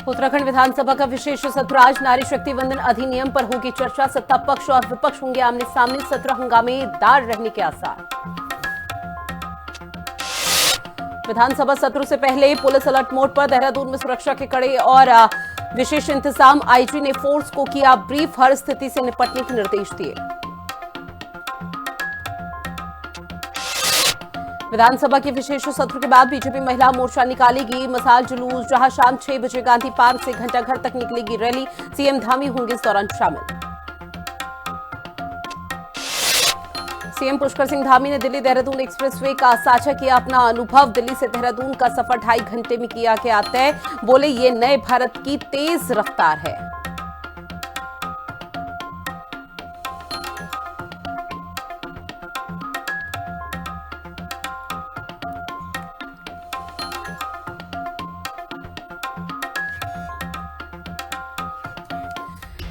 उत्तराखंड विधानसभा का विशेष सत्र आज नारी शक्ति वंदन अधिनियम पर होगी चर्चा। सत्ता पक्ष और विपक्ष होंगे आमने सामने। सत्र हंगामेदार रहने के आसार। विधानसभा सत्र से पहले पुलिस अलर्ट मोड पर। देहरादून में सुरक्षा के कड़े और विशेष इंतजाम। आईजी ने फोर्स को किया ब्रीफ। हर स्थिति से निपटने के निर्देश दिए। विधानसभा के विशेष सत्र के बाद बीजेपी महिला मोर्चा निकालेगी मसाल जुलूस। जहां शाम 6 बजे गांधी पार्क से घंटाघर तक निकलेगी रैली। सीएम धामी होंगे इस दौरान शामिल। सीएम पुष्कर सिंह धामी ने दिल्ली देहरादून एक्सप्रेसवे का साझा किया अपना अनुभव। दिल्ली से देहरादून का सफर 2.5 घंटे में किया गया तय। बोले ये नए भारत की तेज रफ्तार है।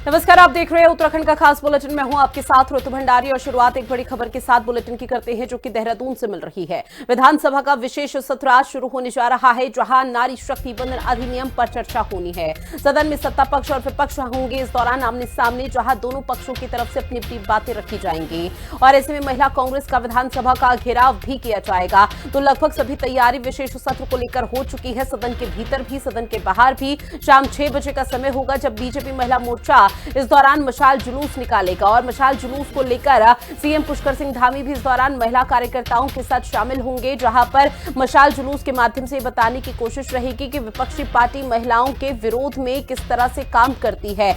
नमस्कार, आप देख रहे हैं उत्तराखंड का खास बुलेटिन। मैं हूं आपके साथ ऋतु भंडारी और शुरुआत एक बड़ी खबर के साथ बुलेटिन की करते हैं जो कि देहरादून से मिल रही है। विधानसभा का विशेष सत्र आज शुरू होने जा रहा है जहां नारी शक्ति वंदन अधिनियम पर चर्चा होनी है। सदन में सत्ता पक्ष और विपक्ष होंगे इस दौरान आमने सामने, जहां दोनों पक्षों की तरफ से अपनी अपनी बातें रखी जाएंगी। और ऐसे में महिला कांग्रेस का विधानसभा का घेराव भी किया जाएगा। तो लगभग सभी तैयारी विशेष सत्र को लेकर हो चुकी है। सदन के भीतर भी सदन के बाहर भी। शाम 6 बजे का समय होगा जब बीजेपी महिला मोर्चा इस दौरान मशाल जुलूस निकालेगा। और मशाल जुलूस को लेकर सीएम पुष्कर सिंह धामी भी इस दौरान महिला कार्यकर्ताओं के साथ शामिल होंगे, जहां पर मशाल जुलूस के माध्यम से बताने की कोशिश रहेगी कि विपक्षी पार्टी महिलाओं के विरोध में किस तरह से काम करती है।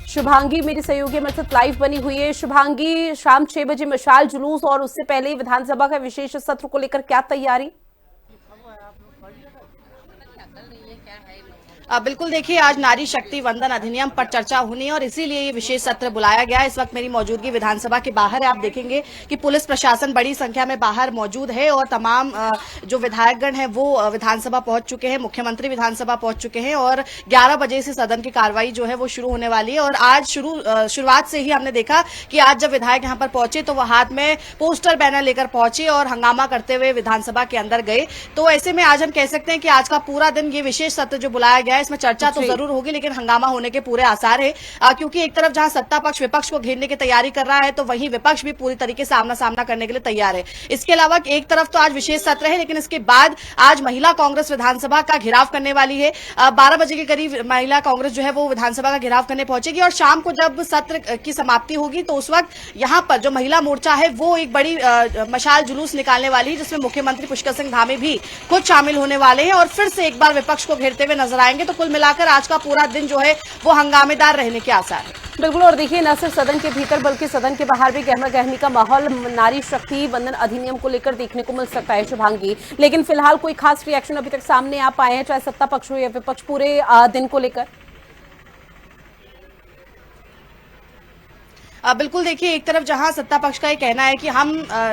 शुभांगी मेरी सहयोगी मेरे साथ लाइव बनी हुई है। शुभांगी, शाम 6 बजे मशाल जुलूस और उससे पहले विधानसभा का विशेष सत्र को लेकर क्या तैयारी? बिल्कुल, देखिए आज नारी शक्ति वंदन अधिनियम पर चर्चा होनी है और इसीलिए ये विशेष सत्र बुलाया गया है। इस वक्त मेरी मौजूदगी विधानसभा के बाहर है। आप देखेंगे कि पुलिस प्रशासन बड़ी संख्या में बाहर मौजूद है और तमाम जो विधायकगण हैं वो विधानसभा पहुंच चुके हैं। मुख्यमंत्री विधानसभा पहुंच चुके हैं और 11 बजे से सदन की कार्रवाई जो है वो शुरू होने वाली है। और आज शुरुआत से ही हमने देखा कि आज जब विधायक यहाँ पर पहुंचे तो वह हाथ में पोस्टर बैनर लेकर पहुंचे और हंगामा करते हुए विधानसभा के अंदर गए। तो ऐसे में आज हम कह सकते हैं कि आज का पूरा दिन ये विशेष सत्र जो बुलाया गया है इसमें चर्चा तो जरूर होगी, लेकिन हंगामा होने के पूरे आसार है। क्योंकि एक तरफ जहां सत्ता पक्ष विपक्ष को घेरने की तैयारी कर रहा है तो वहीं विपक्ष भी पूरी तरीके से आमना सामना करने के लिए तैयार है। इसके अलावा एक तरफ तो आज विशेष सत्र है, लेकिन इसके बाद आज महिला कांग्रेस विधानसभा का घेराव करने वाली है। 12 बजे के करीब महिला कांग्रेस जो है वो विधानसभा का घेराव करने पहुंचेगी और शाम को जब सत्र की समाप्ति होगी तो उस वक्त यहां पर जो महिला मोर्चा है वो एक बड़ी मशाल जुलूस निकालने वाली है, जिसमें मुख्यमंत्री पुष्कर सिंह धामी भी खुद शामिल होने वाले हैं और फिर से एक बार विपक्ष को घेरते हुए नजर आएंगे। तो कुल मिलाकर आज का पूरा दिन जो है वो हंगामेदार रहने के आसार है। बिल्कुल, और देखिए न सिर्फ सदन के भीतर बल्कि सदन के बाहर भी गहमा गहमी का माहौल नारी शक्ति वंदन अधिनियम को लेकर देखने को मिल सकता है शुभांगी। लेकिन फिलहाल कोई खास रिएक्शन अभी तक सामने आ पाए हैं, चाहे सत्ता पक्ष हो या विपक्ष, पूरे दिन को लेकर? बिल्कुल, देखिए एक तरफ जहां सत्ता पक्ष का ये कहना है कि हम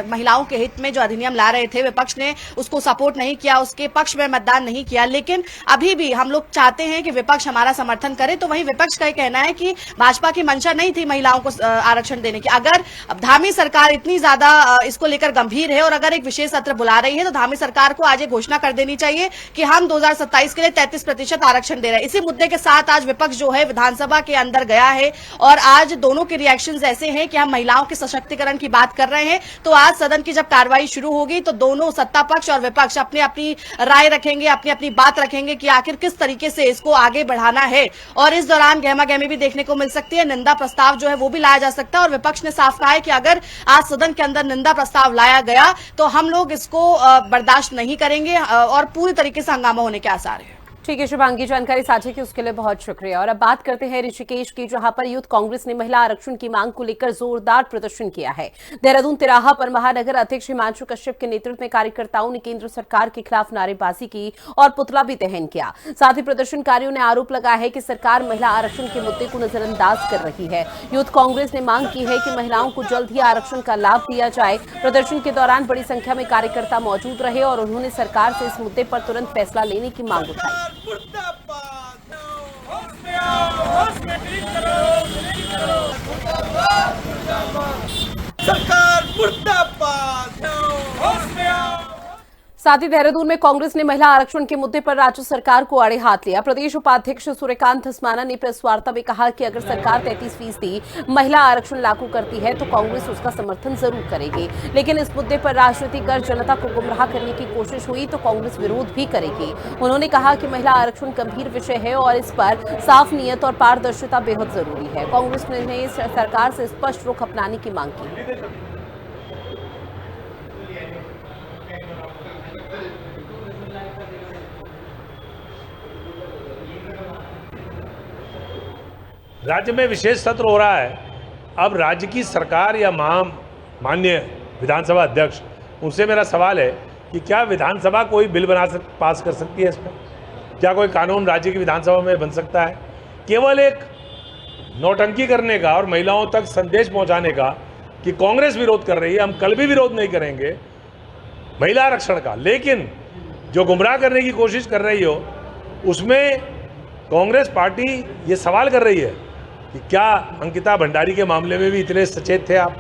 महिलाओं के हित में जो अधिनियम ला रहे थे विपक्ष ने उसको सपोर्ट नहीं किया, उसके पक्ष में मतदान नहीं किया, लेकिन अभी भी हम लोग चाहते हैं कि विपक्ष हमारा समर्थन करे। तो वहीं विपक्ष का ये कहना है कि भाजपा की मंशा नहीं थी महिलाओं को आरक्षण देने की। अगर धामी सरकार इतनी ज्यादा इसको लेकर गंभीर है और अगर एक विशेष सत्र बुला रही है तो धामी सरकार को आज ये घोषणा कर देनी चाहिए कि हम 2027 के लिए 33% आरक्षण दे रहे हैं। इसी मुद्दे के साथ आज विपक्ष जो है विधानसभा के अंदर गया है और आज दोनों के रिएक्शन ऐसे हैं कि हम महिलाओं के सशक्तिकरण की बात कर रहे हैं। तो आज सदन की जब कार्रवाई शुरू होगी तो दोनों सत्ता पक्ष और विपक्ष अपनी अपनी राय रखेंगे, अपनी अपनी बात रखेंगे कि आखिर किस तरीके से इसको आगे बढ़ाना है। और इस दौरान गहमा गहमी भी देखने को मिल सकती है। निंदा प्रस्ताव जो है वो भी लाया जा सकता है और विपक्ष ने साफ कहा है कि अगर आज सदन के अंदर निंदा प्रस्ताव लाया गया तो हम लोग इसको बर्दाश्त नहीं करेंगे और पूरी तरीके से हंगामा होने के आसार है। ठीक है शुभांगी, जानकारी साझा की उसके लिए बहुत शुक्रिया। और अब बात करते हैं ऋषिकेश की, जहां पर यूथ कांग्रेस ने महिला आरक्षण की मांग को लेकर जोरदार प्रदर्शन किया है। देहरादून तिराहा पर महानगर अध्यक्ष हिमांशु कश्यप के नेतृत्व में कार्यकर्ताओं ने केंद्र सरकार के खिलाफ नारेबाजी की और पुतला भी दहन किया। साथ ही प्रदर्शनकारियों ने आरोप लगाया है कि सरकार महिला आरक्षण के मुद्दे को नजरअंदाज कर रही है। यूथ कांग्रेस ने मांग की है कि महिलाओं को जल्द ही आरक्षण का लाभ दिया जाए। प्रदर्शन के दौरान बड़ी संख्या में कार्यकर्ता मौजूद रहे और उन्होंने सरकार से इस मुद्दे पर तुरंत फैसला लेने की मांग उठाई। सरकार मुर्दाबाद। साथ ही देहरादून में कांग्रेस ने महिला आरक्षण के मुद्दे पर राज्य सरकार को आड़े हाथ लिया। प्रदेश उपाध्यक्ष सूर्यकांत धस्माना ने प्रेस वार्ता में कहा कि अगर सरकार 33% महिला आरक्षण लागू करती है तो कांग्रेस उसका समर्थन जरूर करेगी, लेकिन इस मुद्दे पर राजनीति कर जनता को गुमराह करने की कोशिश हुई तो कांग्रेस विरोध भी करेगी। उन्होंने कहा कि महिला आरक्षण गंभीर विषय है और इस पर साफ नीयत और पारदर्शिता बेहद जरूरी है। कांग्रेस ने सरकार से स्पष्ट रुख अपनाने की मांग की। राज्य में विशेष सत्र हो रहा है। अब राज्य की सरकार या माननीय विधानसभा अध्यक्ष, उनसे मेरा सवाल है कि क्या विधानसभा कोई बिल पास कर सकती है इस पर? क्या कोई कानून राज्य की विधानसभा में बन सकता है? केवल एक नौटंकी करने का और महिलाओं तक संदेश पहुंचाने का कि कांग्रेस विरोध कर रही है, हम कल भी विरोध नहीं करेंगे महिला आरक्षण का, लेकिन जो गुमराह करने की कोशिश कर रही हो उसमें कांग्रेस पार्टी ये सवाल कर रही है कि क्या अंकिता भंडारी के मामले में भी इतने सचेत थे आप?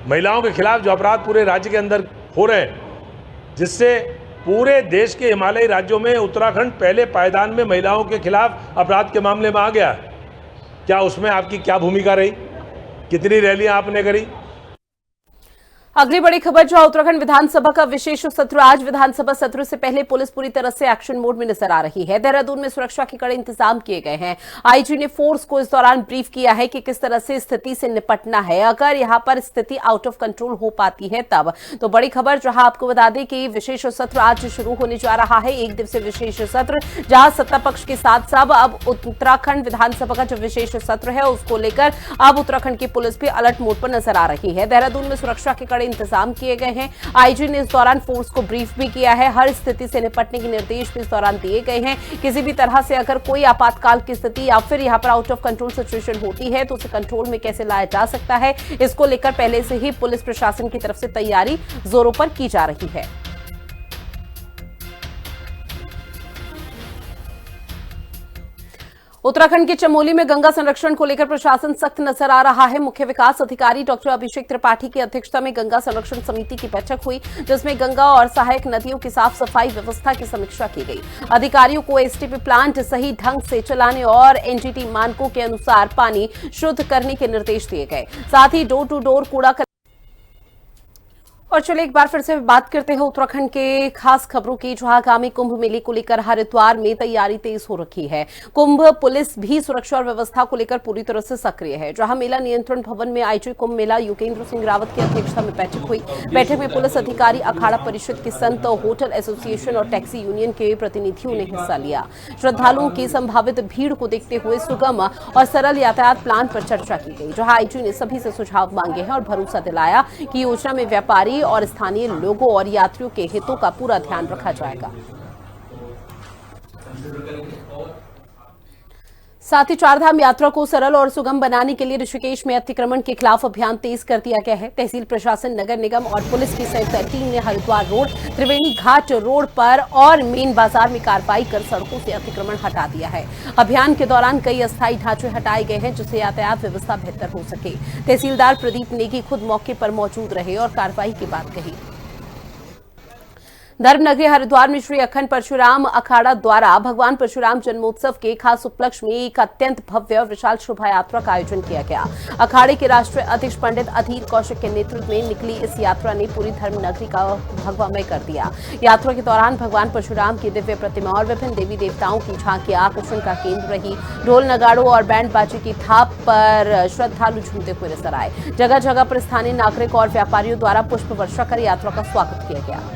महिलाओं के खिलाफ जो अपराध पूरे राज्य के अंदर हो रहे हैं, जिससे पूरे देश के हिमालयी राज्यों में उत्तराखंड पहले पायदान में महिलाओं के खिलाफ अपराध के मामले में आ गया, क्या उसमें आपकी क्या भूमिका रही? कितनी रैलियां आपने करी? अगली बड़ी खबर, जो उत्तराखंड विधानसभा का विशेष सत्र। आज विधानसभा सत्र से पहले पुलिस पूरी तरह से एक्शन मोड में नजर आ रही है। देहरादून में सुरक्षा के कड़े इंतजाम किए गए हैं। आईजी ने फोर्स को इस दौरान ब्रीफ किया है कि किस तरह से स्थिति से निपटना है अगर यहां पर स्थिति आउट ऑफ कंट्रोल हो पाती है तब। तो बड़ी खबर, जहां आपको बता दें कि विशेष सत्र आज शुरू होने जा रहा है। एक दिवसीय विशेष सत्र, जहां सत्ता पक्ष के साथ साथ अब उत्तराखंड विधानसभा का जो विशेष सत्र है उसको लेकर अब उत्तराखंड की पुलिस भी अलर्ट मोड पर नजर आ रही है। देहरादून में सुरक्षा के कड़े इंतजाम किए गए हैं। आईजी ने इस दौरान फोर्स को ब्रीफ भी किया है। हर स्थिति से निपटने के निर्देश भी इस दौरान दिए गए हैं। किसी भी तरह से अगर कोई आपातकाल की स्थिति या फिर यहां पर आउट ऑफ कंट्रोल सिचुएशन होती है तो उसे कंट्रोल में कैसे लाया जा सकता है, इसको लेकर पहले से ही पुलिस प्रशासन की तरफ से तैयारी जोरों पर की जा रही है। उत्तराखंड के चमोली में गंगा संरक्षण को लेकर प्रशासन सख्त नजर आ रहा है। मुख्य विकास अधिकारी डॉक्टर अभिषेक त्रिपाठी की अध्यक्षता में गंगा संरक्षण समिति की बैठक हुई, जिसमें गंगा और सहायक नदियों की साफ सफाई व्यवस्था की समीक्षा की गई। अधिकारियों को एसटीपी प्लांट सही ढंग से चलाने और एनजीटी मानकों के अनुसार पानी शुद्ध करने के निर्देश दिए गए। साथ ही डोर टू डोर कूड़ा। और चलिए एक बार फिर से बात करते हैं उत्तराखंड के खास खबरों की, जहां आगामी कुंभ मेले को लेकर हरिद्वार में तैयारी तेज हो रखी है। कुंभ पुलिस भी सुरक्षा और व्यवस्था को लेकर पूरी तरह से सक्रिय है। जहां मेला नियंत्रण भवन में आईजी कुंभ मेला योगेंद्र सिंह रावत की अध्यक्षता में बैठक हुई। बैठक में पुलिस अधिकारी, अखाड़ा परिषद के संत, होटल एसोसिएशन और टैक्सी यूनियन के प्रतिनिधियों ने हिस्सा लिया। श्रद्धालुओं की संभावित भीड़ को देखते हुए सुगम और सरल यातायात प्लान पर चर्चा की गई, जहां आईजी ने सभी से सुझाव मांगे हैं और भरोसा दिलाया कि योजना में व्यापारी और स्थानीय लोगों और यात्रियों के हितों का पूरा ध्यान रखा जाएगा। साथ ही चारधाम यात्रा को सरल और सुगम बनाने के लिए ऋषिकेश में अतिक्रमण के खिलाफ अभियान तेज कर दिया गया है। तहसील प्रशासन, नगर निगम और पुलिस की संयुक्त टीम ने हरिद्वार रोड, त्रिवेणी घाट रोड पर और मेन बाजार में कार्रवाई कर सड़कों से अतिक्रमण हटा दिया है। अभियान के दौरान कई अस्थायी ढांचे हटाए गए हैं, जिससे यातायात व्यवस्था बेहतर हो सके। तहसीलदार प्रदीप नेगी खुद मौके पर मौजूद रहे और कार्रवाई की बात कही। धर्मनगरी हरिद्वार में श्री अखंड परशुराम अखाड़ा द्वारा भगवान परशुराम जन्मोत्सव के खास उपलक्ष्य में एक अत्यंत भव्य और विशाल शोभा यात्रा का आयोजन किया गया। अखाड़े के राष्ट्रीय अध्यक्ष पंडित अधीर कौशिक के नेतृत्व में निकली इस यात्रा ने पूरी धर्मनगरी का भगवामय कर दिया। यात्रा के दौरान भगवान परशुराम की दिव्य प्रतिमा और विभिन्न देवी देवताओं की झांकी आकर्षण का केंद्र रही। ढोल, नगाड़ों और बैंड बाजे की थाप पर श्रद्धालु झूमते हुए नजर आए। जगह जगह पर स्थानीय नागरिक और व्यापारियों द्वारा पुष्प वर्षा कर यात्रा का स्वागत किया गया।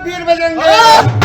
वीर बजरंगी।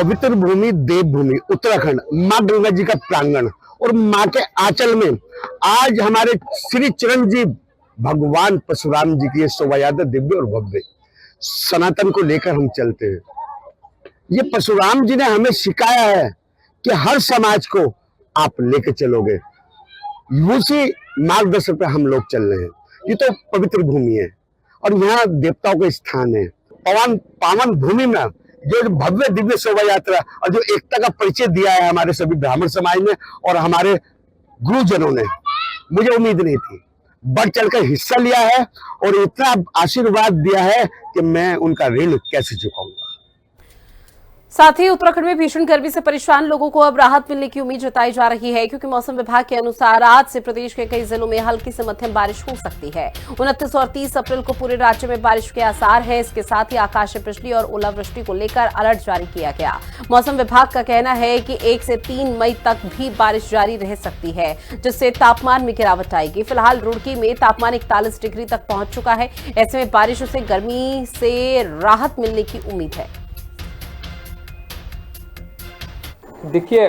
पवित्र भूमि देवभूमि उत्तराखंड, माँ गंगा जी का प्रांगण और माँ के आंचल में आज हमारे श्री चिरंजीव भगवान परशुराम जी की शोभा यात्रा दिव्य और भव्य सनातन को लेकर हम चलते हैं। ये परशुराम जी ने हमें सिखाया है कि हर समाज को आप लेके चलोगे, उसी मार्गदर्शन पे हम लोग चल रहे हैं। ये तो पवित्र भूमि है और यहाँ देवताओं का स्थान है। पावन भूमि में जो भव्य दिव्य शोभा यात्रा और जो एकता का परिचय दिया है हमारे सभी ब्राह्मण समाज ने और हमारे गुरुजनों ने, मुझे उम्मीद नहीं थी, बढ़ चढ़कर हिस्सा लिया है और इतना आशीर्वाद दिया है कि मैं उनका ऋण कैसे चुकाऊंगा। साथ ही उत्तराखंड में भीषण गर्मी से परेशान लोगों को अब राहत मिलने की उम्मीद जताई जा रही है, क्योंकि मौसम विभाग के अनुसार आज से प्रदेश के कई जिलों में हल्की से मध्यम बारिश हो सकती है। 29 और 30 अप्रैल को पूरे राज्य में बारिश के आसार हैं। इसके साथ ही आकाशीय बिजली और ओलावृष्टि को लेकर अलर्ट जारी किया गया। मौसम विभाग का कहना है कि 1 से 3 मई तक भी बारिश जारी रह सकती है, जिससे तापमान में गिरावट आएगी। फिलहाल रुड़की में तापमान 41 डिग्री तक पहुंच चुका है। ऐसे में बारिश से गर्मी से राहत मिलने की उम्मीद है। देखिए,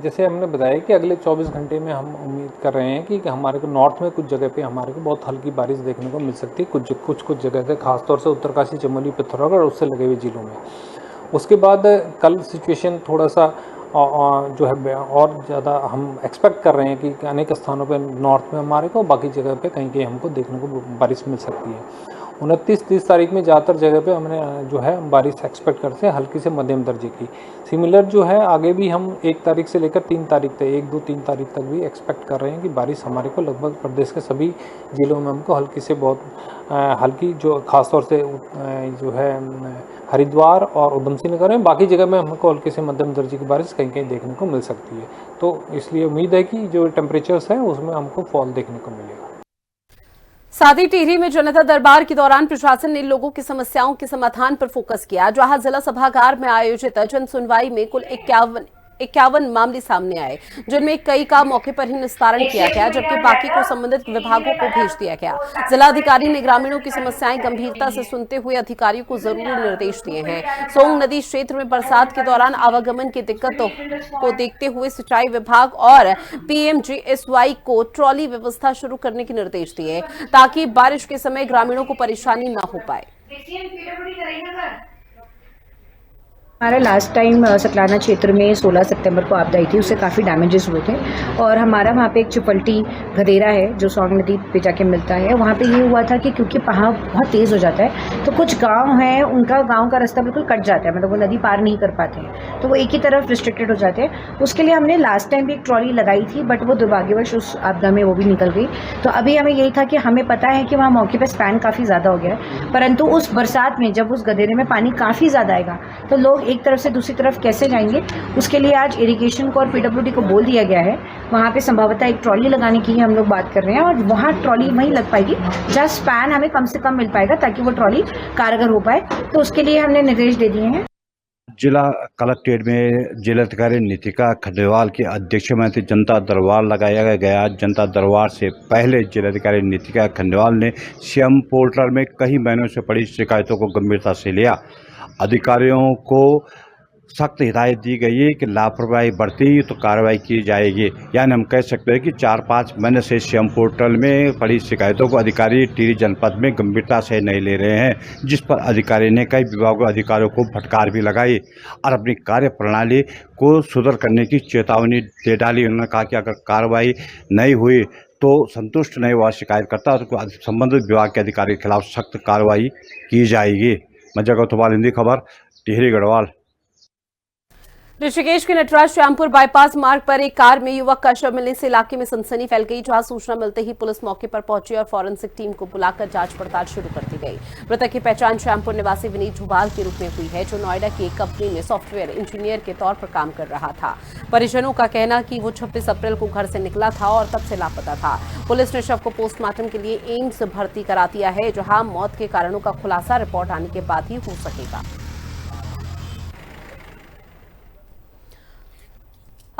जैसे हमने बताया कि अगले 24 घंटे में हम उम्मीद कर रहे हैं कि हमारे को नॉर्थ में कुछ जगह पे हमारे को बहुत हल्की बारिश देखने को मिल सकती है, कुछ जगह पे, खासतौर से उत्तरकाशी, चमोली, पिथौरागढ़ और उससे लगे हुए जिलों में। उसके बाद कल सिचुएशन थोड़ा सा जो है और ज़्यादा हम एक्सपेक्ट कर रहे हैं कि अनेक स्थानों पे नॉर्थ में हमारे को, बाकी जगह पे कहीं कहीं हमको देखने को बारिश मिल सकती है। 29-30 तारीख में ज़्यादातर जगह पे हमने जो है बारिश एक्सपेक्ट करते हैं, हल्की से मध्यम दर्जे की। सिमिलर जो है आगे भी हम 1 तारीख से लेकर 3 तारीख तक, 1, 2, 3 तारीख तक भी एक्सपेक्ट कर रहे हैं कि बारिश हमारे को लगभग प्रदेश के सभी जिलों में हमको हल्की से बहुत हल्की, जो खासतौर से जो है हरिद्वार और उधम सिंह नगर में, बाकी जगह में हमको हल्की से मध्यम दर्जे की बारिश कहीं कहीं देखने को मिल सकती है। तो इसलिए उम्मीद है कि जो टेम्परेचर्स हैं उसमें हमको फॉल देखने को मिलेगा। साथ ही टिहरी में जनता दरबार के दौरान प्रशासन ने लोगों की समस्याओं के समाधान पर फोकस किया, जहां जिला सभागार में आयोजित जन सुनवाई में कुल 51 मामले सामने आए, जिनमें कई का मौके पर ही निस्तारण किया गया, जबकि बाकी को संबंधित विभागों को भेज दिया गया। जिलाधिकारी ने ग्रामीणों की समस्याएं गंभीरता से सुनते हुए अधिकारियों को जरूरी निर्देश दिए हैं। सोंग नदी क्षेत्र में बरसात के दौरान आवागमन की दिक्कतों को देखते हुए सिंचाई विभाग और PMGSY को ट्रॉली व्यवस्था शुरू करने के निर्देश दिए, ताकि बारिश के समय ग्रामीणों को परेशानी न हो पाए। हमारा लास्ट टाइम सतलाना क्षेत्र में 16 सितंबर को आपदा आई थी, उससे काफ़ी डैमेजेस हुए थे और हमारा वहाँ पे एक चुपल्टी गदेरा है जो सोंग नदी पे जाके मिलता है। वहाँ पे ये हुआ था कि क्योंकि पहाड़ बहुत तेज़ हो जाता है तो कुछ गांव हैं, उनका गांव का रास्ता बिल्कुल कट जाता है, मतलब वो नदी पार नहीं कर पाते हैं, तो वो एक ही तरफ रिस्ट्रिक्टेड हो जाते हैं। उसके लिए हमने लास्ट टाइम भी एक ट्रॉली लगाई थी, बट वो दुर्भाग्यवश उस आपदा में वो भी निकल गई। तो अभी हमें यही था कि हमें पता है कि वहाँ मौके पर स्पैन काफ़ी ज़्यादा हो गया है, परंतु उस बरसात में जब उस गदेरे में पानी काफ़ी ज़्यादा आएगा तो लोग एक तरफ से दूसरी तरफ कैसे जाएंगे, उसके लिए आज इरिगेशन को और PWD को बोल दिया गया है वहाँ पे संभवतः एक ट्रॉली लगाने की हम लोग बात कर रहे हैं, और वहाँ ट्रॉली वहीं लग पाएगी जहाँ स्पैन हमें कम से कम मिल पाएगा ताकि वो ट्रॉली कारगर हो पाए। तो उसके लिए हमने निर्देश दे दिए हैं। जिला कलेक्ट्रेट में जिलाधिकारी नितिका खंडेलवाल की अध्यक्षता में जनता दरबार लगाया गया। जनता दरबार से पहले जिलाधिकारी नितिका खंडेलवाल ने CM पोर्टल में कई महीनों से पड़ी शिकायतों को गंभीरता से लिया। अधिकारियों को सख्त हिदायत दी गई है कि लापरवाही बरती तो कार्रवाई की जाएगी। यानी हम कह सकते हैं कि 4-5 महीने से CM पोर्टल में पड़ी शिकायतों को अधिकारी टिहरी जनपद में गंभीरता से नहीं ले रहे हैं, जिस पर अधिकारी ने कई विभागों अधिकारियों को फटकार भी लगाई और अपनी कार्य प्रणाली को सुधार करने की चेतावनी दे डाली। उन्होंने कहा कि अगर कार्रवाई नहीं हुई तो संतुष्ट नहीं हुआ शिकायतकर्ता तो संबंधित विभाग के अधिकारी के खिलाफ सख्त कार्रवाई की जाएगी। मजा गौतवाल, हिंदी खबर, टिहरी गढ़वाल। ऋषिकेश के नटराज श्यामपुर बाईपास मार्ग पर एक कार में युवक का शव मिलने से इलाके में सनसनी फैल गई, जहां सूचना मिलते ही पुलिस मौके पर पहुंची और फॉरेंसिक टीम को बुलाकर जांच पड़ताल शुरू कर दी गई। मृतक की पहचान श्यामपुर निवासी विनीत झुबाल के रूप में हुई है, जो नोएडा की एक कंपनी में सॉफ्टवेयर इंजीनियर के तौर पर काम कर रहा था। परिजनों का कहना कि वो 26 अप्रैल को घर से निकला था और तब से लापता था। पुलिस ने शव को पोस्टमार्टम के लिए एम्स भर्ती करा दिया है, जहां मौत के कारणों का खुलासा रिपोर्ट आने के बाद ही हो सकेगा।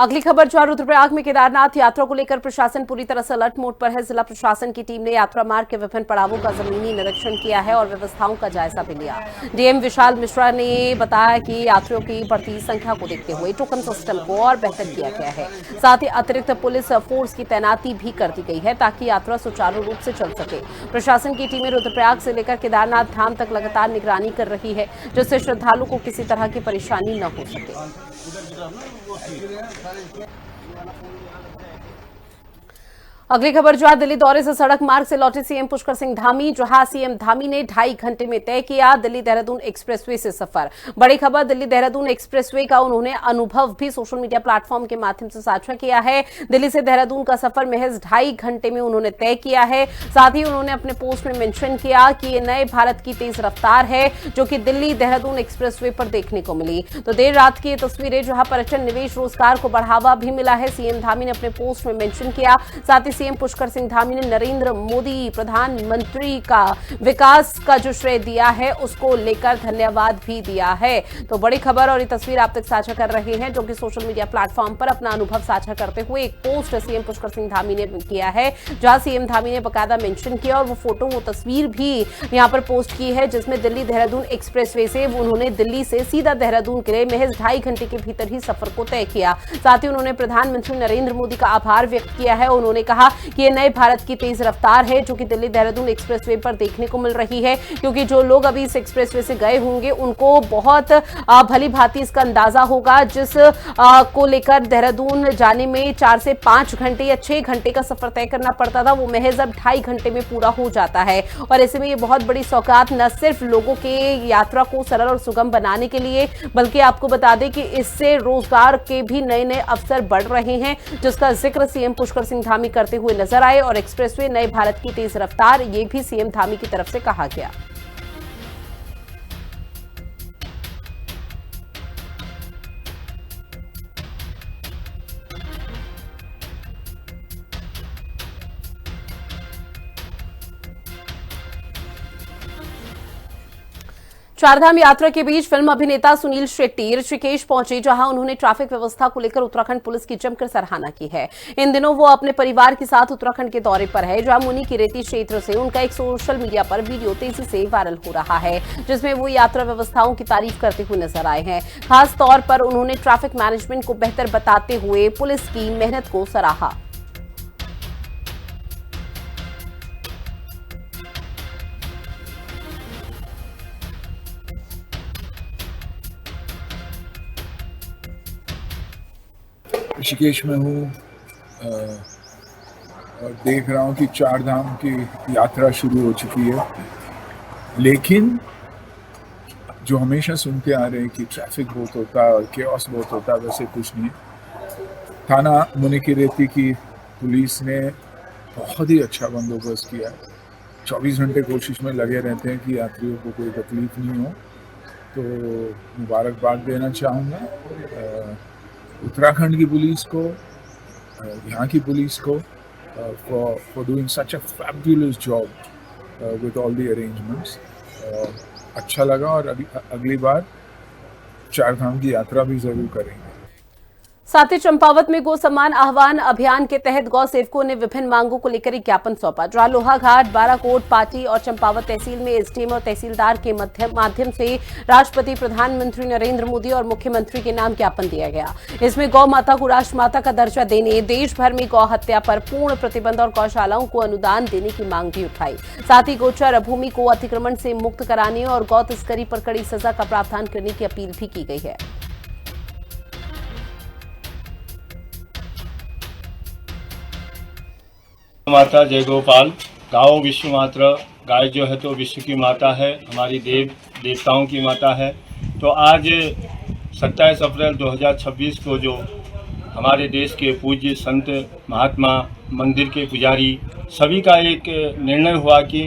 अगली खबर जहां रुद्रप्रयाग में केदारनाथ यात्रा को लेकर प्रशासन पूरी तरह से अलर्ट मोड पर है। जिला प्रशासन की टीम ने यात्रा मार्ग के विभिन्न पड़ावों का जमीनी निरीक्षण किया है और व्यवस्थाओं का जायजा भी लिया। डीएम विशाल मिश्रा ने बताया कि यात्रियों की बढ़ती संख्या को देखते हुए टोकन सिस्टम को और बेहतर किया गया है। साथ ही अतिरिक्त पुलिस फोर्स की तैनाती भी कर दी गई है ताकि यात्रा सुचारू रूप से चल सके। प्रशासन की टीमें रुद्रप्रयाग से लेकर केदारनाथ धाम तक लगातार निगरानी कर रही है, जिससे श्रद्धालु को किसी तरह की परेशानी न हो सके। अगली खबर जहां दिल्ली दौरे से सड़क मार्ग से लौटे सीएम पुष्कर सिंह धामी, जहां सीएम धामी ने 2.5 घंटे में तय किया दिल्ली देहरादून एक्सप्रेसवे से सफर। बड़ी खबर, दिल्ली देहरादून एक्सप्रेसवे का उन्होंने अनुभव भी सोशल मीडिया प्लेटफॉर्म के माध्यम से साझा किया है। दिल्ली से देहरादून का सफर महज 2.5 घंटे में उन्होंने तय किया है। साथ ही उन्होंने अपने पोस्ट में मेंशन किया कि ये नए भारत की तेज रफ्तार है जो कि दिल्ली देहरादून एक्सप्रेसवे पर देखने को मिली। तो देर रात की ये तस्वीरें जहां पर्यटन, निवेश, रोजगार को बढ़ावा भी मिला है, सीएम धामी ने अपने पोस्ट में मेंशन किया। साथ ही सीएम पुष्कर सिंह धामी ने नरेंद्र मोदी प्रधानमंत्री का विकास का जो श्रेय दिया है उसको लेकर धन्यवाद भी दिया है। तो बड़ी खबर और ये तस्वीर आप तक साझा कर रहे हैं जो कि सोशल मीडिया प्लेटफॉर्म पर अपना अनुभव साझा करते हुए एक पोस्ट सीएम पुष्कर सिंह धामी ने किया है, जहां सीएम धामी ने बकायदा मेंशन किया और वो फोटो, वो तस्वीर भी यहां पर पोस्ट की है जिसमें दिल्ली देहरादून एक्सप्रेसवे से उन्होंने दिल्ली से सीधा देहरादून के लिए महज 2.5 घंटे के भीतर ही सफर को तय किया। साथ ही उन्होंने प्रधानमंत्री नरेंद्र मोदी का आभार व्यक्त किया है। उन्होंने कहा कि नए भारत की तेज रफ्तार है जो कि दिल्ली देहरादून एक्सप्रेसवे पर देखने को मिल रही है, क्योंकि जो लोग अभी इस एक्सप्रेसवे से गए होंगे उनको बहुत भली भांति इसका अंदाजा होगा, जिस को लेकर देहरादून जाने में 4 से 5 घंटे या 6 घंटे का सफर तय करना पड़ता था, वो महज अब 2.5 घंटे में पूरा हो जाता है। और ऐसे में ये बहुत बड़ी सौगात न सिर्फ लोगों के यात्रा को सरल और सुगम बनाने के लिए, बल्कि आपको बता दें कि इससे रोजगार के भी नए नए अवसर बढ़ रहे हैं, जिसका जिक्र सीएम पुष्कर सिंह धामी करते हुए नजर आए। और एक्सप्रेसवे नए भारत की तेज रफ्तार, ये भी सीएम धामी की तरफ से कहा गया। चारधाम यात्रा के बीच फिल्म अभिनेता सुनील शेट्टी ऋषिकेश पहुंचे, जहां उन्होंने ट्रैफिक व्यवस्था को लेकर उत्तराखंड पुलिस की जमकर सराहना की है। इन दिनों वो अपने परिवार के साथ उत्तराखंड के दौरे पर है, जहां मुनि की रेती क्षेत्र से उनका एक सोशल मीडिया पर वीडियो तेजी से वायरल हो रहा है, जिसमें वो यात्रा व्यवस्थाओं की तारीफ करते हुए नजर आए हैं। खास तौर पर उन्होंने ट्रैफिक मैनेजमेंट को बेहतर बताते हुए पुलिस की मेहनत को सराहा। ऋषिकेश में हूँ और देख रहा हूँ कि 4 धाम की यात्रा शुरू हो चुकी है, लेकिन जो हमेशा सुनते आ रहे हैं कि ट्रैफिक बहुत होता है और केओस बहुत होता है, वैसे कुछ नहीं। थाना मुनि की रेती की पुलिस ने बहुत ही अच्छा बंदोबस्त किया है। 24 घंटे कोशिश में लगे रहते हैं कि यात्रियों को कोई तकलीफ नहीं हो, तो मुबारकबाद देना चाहूँगा उत्तराखंड की पुलिस को, यहाँ की पुलिस को for doing such a fabulous job with all the arrangements. अच्छा लगा और अगली बार 4 धाम की यात्रा भी जरूर करेंगे। साथ ही चंपावत में गौ सम्मान आह्वान अभियान के तहत गौ सेवकों ने विभिन्न मांगों को लेकर एक ज्ञापन सौंपा, जहां लोहाघाट, बाराकोट, पाटी और चंपावत तहसील में एसडीएम और तहसीलदार के माध्यम से राष्ट्रपति, प्रधानमंत्री नरेंद्र मोदी और मुख्यमंत्री के नाम ज्ञापन दिया गया। इसमें गौ माता को राष्ट्रमाता का दर्जा देने, देश भर में गौ हत्या पर पूर्ण प्रतिबंध और गौशालाओं को अनुदान देने की मांग भी उठाई। साथ ही गोचर भूमि को अतिक्रमण से मुक्त कराने और गौ तस्करी पर कड़ी सजा का प्रावधान करने की अपील भी की गई है। माता जय गोपाल। गाओ विश्व माता, गाय जो है तो विश्व की माता है, हमारी देवताओं की माता है। तो आज 27 अप्रैल 2026 को जो हमारे देश के पूज्य संत, महात्मा, मंदिर के पुजारी सभी का एक निर्णय हुआ कि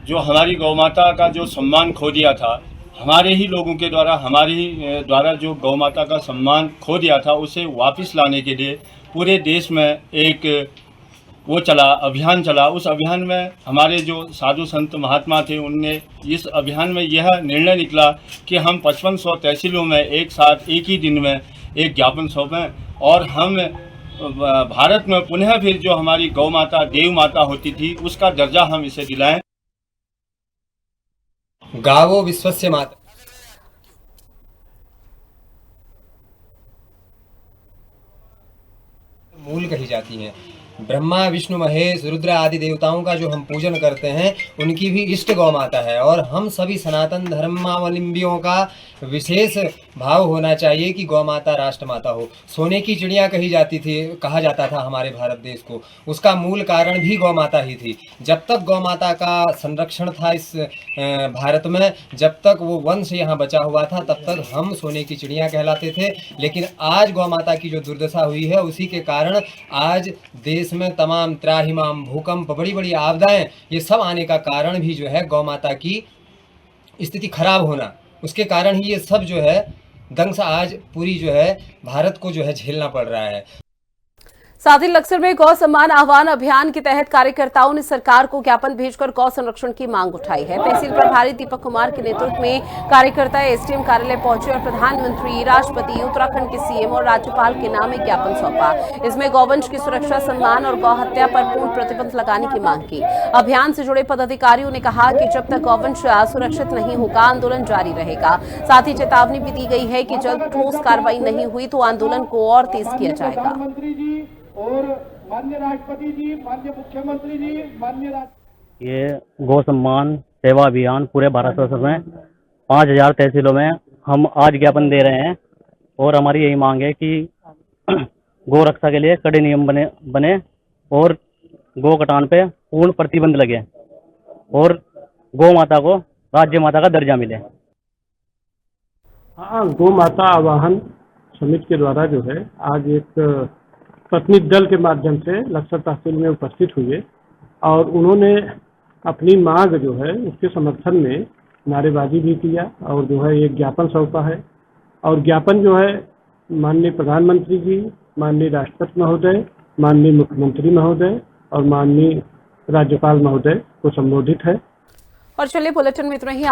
जो हमारी गौ माता का जो सम्मान खो दिया था, हमारे ही लोगों के द्वारा, हमारे ही द्वारा जो गौ माता का सम्मान खो दिया था, उसे वापस लाने के लिए पूरे देश में एक वो चला, अभियान चला। उस अभियान में हमारे जो साधु संत महात्मा थे, उनने इस अभियान में यह निर्णय निकला कि हम 5500 तहसीलों में एक साथ एक ही दिन में एक ज्ञापन सौंपें और हम भारत में पुनः फिर जो हमारी गौ माता देव माता होती थी उसका दर्जा हम इसे दिलाएं। गावो विश्वस्य माता मूल कही जाती हैं। ब्रह्मा विष्णु महेश रुद्र आदि देवताओं का जो हम पूजन करते हैं उनकी भी इष्ट गौ माता है। और हम सभी सनातन धर्मावलंबियों का विशेष भाव होना चाहिए कि गौ माता राष्ट्र माता हो। सोने की चिड़िया कहा जाता था हमारे भारत देश को, उसका मूल कारण भी गौ माता ही थी। जब तक गौ माता का संरक्षण था इस भारत में, जब तक वो वंश यहाँ बचा हुआ था, तब तक हम सोने की चिड़िया कहलाते थे। लेकिन आज गौ माता की जो दुर्दशा हुई है उसी के कारण आज देश में तमाम त्राहिमाम, भूकंप, बड़ी बड़ी आपदाएं, ये सब आने का कारण भी जो है गौ माता की स्थिति खराब होना, उसके कारण ही ये सब जो है दंश आज पूरी जो है भारत को जो है झेलना पड़ रहा है। साथ ही लक्सर में गौ सम्मान आह्वान अभियान के तहत कार्यकर्ताओं ने सरकार को ज्ञापन भेजकर गौ संरक्षण की मांग उठाई है। तहसील प्रभारी दीपक कुमार के नेतृत्व में कार्यकर्ता एसडीएम कार्यालय पहुंचे और प्रधानमंत्री, राष्ट्रपति, उत्तराखंड के सीएम और राज्यपाल के नाम एक ज्ञापन सौंपा। इसमें गौवंश की सुरक्षा, सम्मान और गौ हत्या पर पूर्ण प्रतिबंध लगाने की मांग की। अभियान से जुड़े पदाधिकारियों ने कहा कि जब तक गौवंश सुरक्षित नहीं होगा आंदोलन जारी रहेगा। साथ ही चेतावनी भी दी गई है कि जब ठोस कार्रवाई नहीं हुई तो आंदोलन को और तेज किया जाएगा। और माननीय राष्ट्रपति जी, माननीय मुख्यमंत्री जी, ये गौ सम्मान सेवा अभियान पूरे भारत वर्ष में 5000 तहसीलों में हम आज ज्ञापन दे रहे हैं। और हमारी यही मांग है कि गौ रक्षा के लिए कड़े नियम बने और गौ कटान पे पूर्ण प्रतिबंध लगे और गौ माता को राज्य माता का दर्जा मिले। हाँ, गौ माता आवाहन समिति के द्वारा जो है आज एक प्रतिनिधि दल के माध्यम से लक्सर तहसील में उपस्थित हुए और उन्होंने अपनी मांग जो है उसके समर्थन में नारेबाजी भी किया और जो है एक ज्ञापन सौंपा है। और ज्ञापन जो है माननीय प्रधानमंत्री जी, माननीय राष्ट्रपति महोदय, माननीय मुख्यमंत्री महोदय और माननीय राज्यपाल महोदय को संबोधित है। और चलिए बुलेटिन में इतना ही।